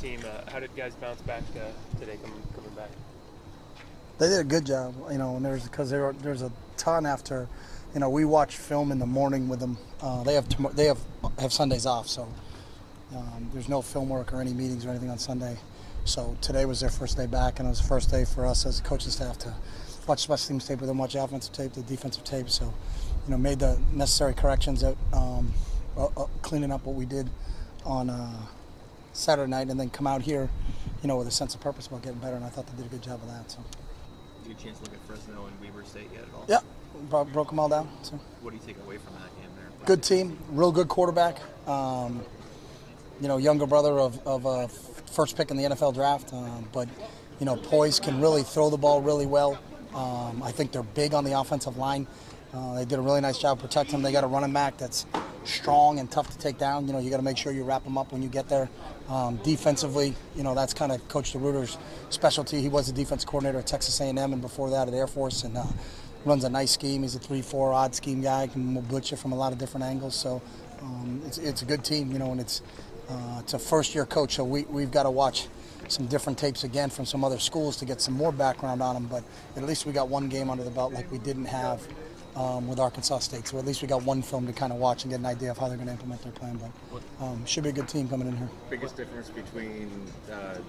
team. How did guys bounce back today coming back? They did a good job, and there's a ton after, we watch film in the morning with them. They have Sundays off, so there's no film work or any meetings or anything on Sunday. So today was their first day back, and it was the first day for us as a coaching staff to watch special teams tape with them, watch the offensive tape, the defensive tape. So, made the necessary corrections that cleaning up what we did on Saturday night, and then come out here, with a sense of purpose about getting better. And I thought they did a good job of that. So. Did you get a chance to look at Fresno and Weber State yet at all? Yeah, broke them all down. So. What do you take away from that game there? Good team, real good quarterback. Younger brother of first pick in the NFL draft, but poised, can really throw the ball really well. I think they're big on the offensive line. They did a really nice job protecting them. They got a running back that's strong and tough to take down. You got to make sure you wrap them up when you get there. Defensively, that's kind of Coach DeRuyter's specialty. He was a defense coordinator at Texas A&M and before that at Air Force, and runs a nice scheme. He's a 3-4 odd scheme guy. Can blitz you from a lot of different angles. So it's a good team, and it's a first-year coach. So we've got to watch some different tapes again from some other schools to get some more background on them. But at least we got one game under the belt like we didn't have with Arkansas State. So at least we got one film to kind of watch and get an idea of how they're going to implement their plan. But should be a good team coming in here. Biggest difference between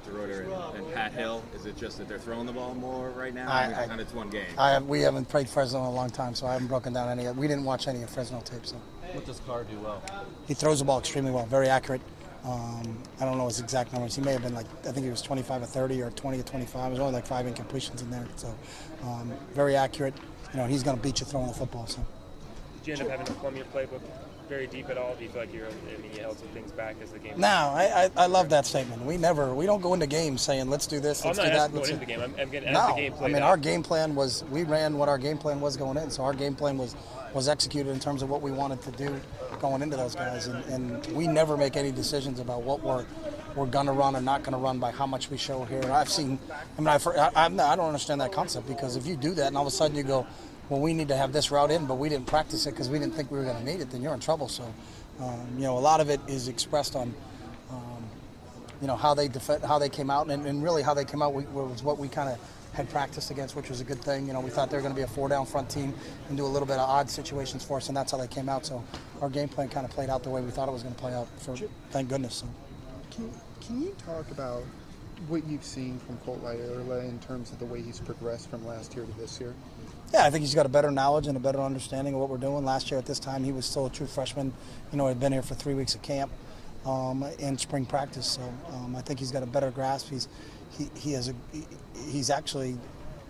DeRuyter and Pat Hill, is it just that they're throwing the ball more right now? And it's one game. We haven't played Fresno in a long time, so I haven't broken down any. We didn't watch any of Fresno tape. So. What does Carr do well? He throws the ball extremely well, very accurate. I don't know his exact numbers. He may have been I think he was 25 or 30 or 20 or 25. There's only 5 incompletions in there. So very accurate. He's going to beat you throwing the football. So. Did you end up having to plumb your playbook very deep at all? Do you feel like you held some things back as the game? No, I love that statement. We don't go into games saying let's do this, let's do that. I'm not asking going into the game. I'm getting as the game played out. Our game plan was we ran what our game plan was going in. So our game plan was executed in terms of what we wanted to do going into those guys, and we never make any decisions about what we're going to run or not going to run by how much we show here. I don't understand that concept, because if you do that and all of a sudden you go, well, we need to have this route in, but we didn't practice it because we didn't think we were going to need it, then you're in trouble. So, a lot of it is expressed on, how they came out, and really how they came out was what we kind of had practiced against, which was a good thing. We thought they were going to be a 4-down front team and do a little bit of odd situations for us, and that's how they came out. So our game plan kind of played out the way we thought it was going to play out, thank goodness. So. Can you talk about what you've seen from Colt Lyerla in terms of the way he's progressed from last year to this year? Yeah, I think he's got a better knowledge and a better understanding of what we're doing. Last year at this time, he was still a true freshman. Had been here for 3 weeks of camp and spring practice. So I think he's got a better grasp. He's actually,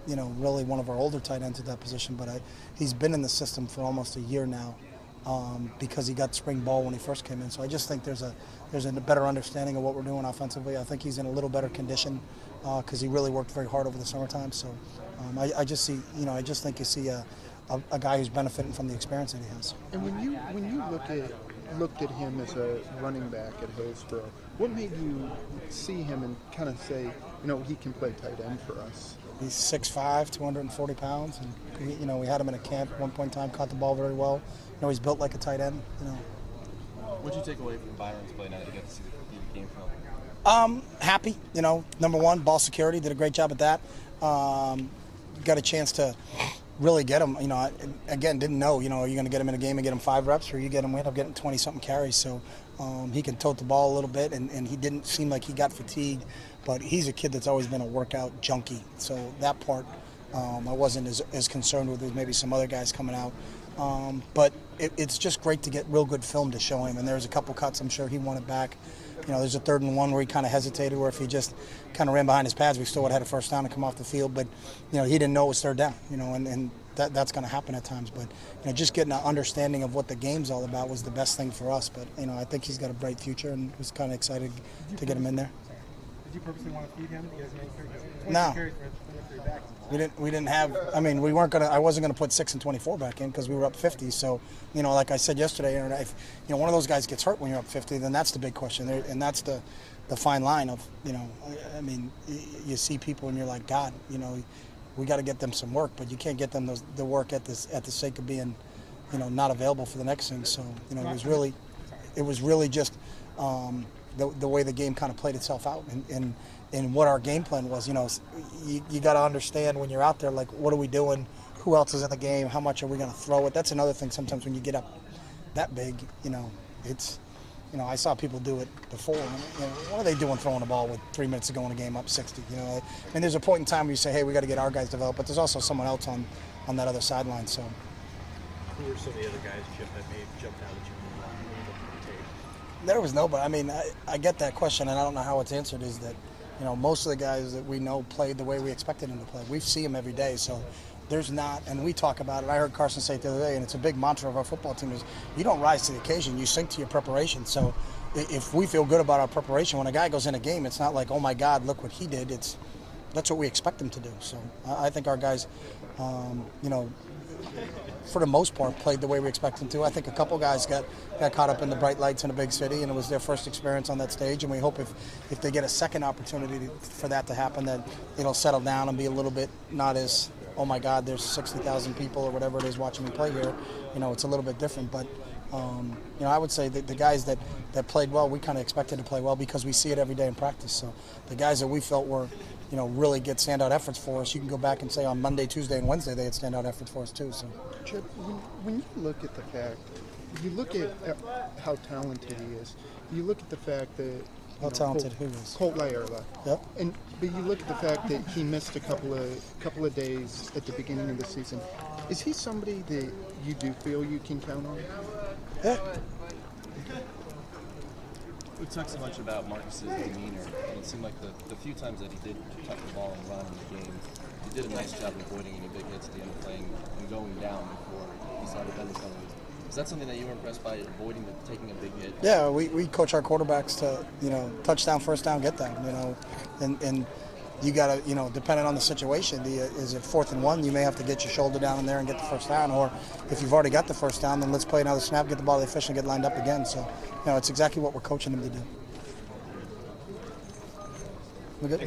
really one of our older tight ends at that position. But he's been in the system for almost a year now because he got spring ball when he first came in. So I just think there's a better understanding of what we're doing offensively. I think he's in a little better condition because he really worked very hard over the summertime. So I just think you see a guy who's benefiting from the experience that he has. And when you looked at him as a running back at Hillsborough, what made you see him and kind of say, he can play tight end for us? He's 6'5", 240 pounds, and we had him in a camp at one point in time, caught the ball very well. He's built like a tight end. What did you take away from Byron's play now that you got to see the game film? Happy. Number one, ball security, did a great job at that. Got a chance to really get him. Again, didn't know. Are you going to get him in a game and get him 5 reps, or you get him end up getting 20-something carries? So he can tote the ball a little bit, and he didn't seem like he got fatigued. But he's a kid that's always been a workout junkie. So that part I wasn't as concerned with as maybe some other guys coming out. But it's just great to get real good film to show him. And there's a couple cuts I'm sure he wanted back. There's a 3rd and 1 where he kind of hesitated, where if he just kind of ran behind his pads, we still would have had a first down and come off the field. But, he didn't know it was 3rd down, and that's going to happen at times. But, just getting an understanding of what the game's all about was the best thing for us. But, I think he's got a bright future, and was kind of excited to get him in there. Did you purposely want to feed him? No. We didn't have. We weren't gonna. I wasn't gonna put 6 and 24 back in because we were up 50. So, like I said yesterday, if one of those guys gets hurt when you're up 50, then that's the big question there, and that's the fine line of you see people and you're like, God, we got to get them some work, but you can't get them the work at the sake of being, not available for the next thing. So, it was really just. the way the game kind of played itself out and what our game plan was. You know, you got to understand when you're out there, like, what are we doing? Who else is in the game? How much are we going to throw it? That's another thing. Sometimes when you get up that big, you know, it's, you know, I saw people do it before. And, you know, what are they doing throwing the ball with 3 minutes to go in a game up 60? You know, I mean, there's a point in time where you say, hey, we got to get our guys developed, but there's also someone else on that other sideline. So. Who were some of the other guys, Chip, that may have jumped out at you when you looked at the tape? There was nobody. I mean, I get that question, and I don't know how it's answered. Is that, you know, most of the guys that we know played the way we expected them to play. We see them every day, so there's not. And we talk about it. I heard Carson say it the other day, and it's a big mantra of our football team: is you don't rise to the occasion, you sink to your preparation. So if we feel good about our preparation, when a guy goes in a game, it's not like, oh my God, look what he did. That's what we expect them to do. So I think our guys, you know, for the most part, played the way we expect them to. I think a couple guys got caught up in the bright lights in a big city, and it was their first experience on that stage. And we hope if they get a second opportunity for that to happen, that it'll settle down and be a little bit not as, oh my God, there's 60,000 people or whatever it is watching me play here. You know, it's a little bit different. But, you know, I would say that the guys that played well, we kind of expected to play well because we see it every day in practice. So the guys that we felt were, you know, really get standout efforts for us, you can go back and say on Monday, Tuesday, and Wednesday they had standout efforts for us too. So, Chip, when you look at the fact, you look at how talented he is. You look at the fact that how talented who is Colt Laierla. Yep. But you look at the fact that he missed a couple of days at the beginning of the season. Is he somebody that you do feel you can count on? Yeah. We've talked so much about Marcus's demeanor, and it seemed like the few times that he did touch the ball and run in the game, he did a nice job avoiding any big hits at the end of playing and going down before he started bending some of his. Is that something that you were impressed by, avoiding taking a big hit? Yeah, we coach our quarterbacks to, you know, touchdown, first down, get them, you know, and you got to, you know, depending on the situation, is it 4th and 1, you may have to get your shoulder down in there and get the first down, or if you've already got the first down, then let's play another snap, get the ball to the official, and get lined up again. So, you know, it's exactly what we're coaching them to do. We good?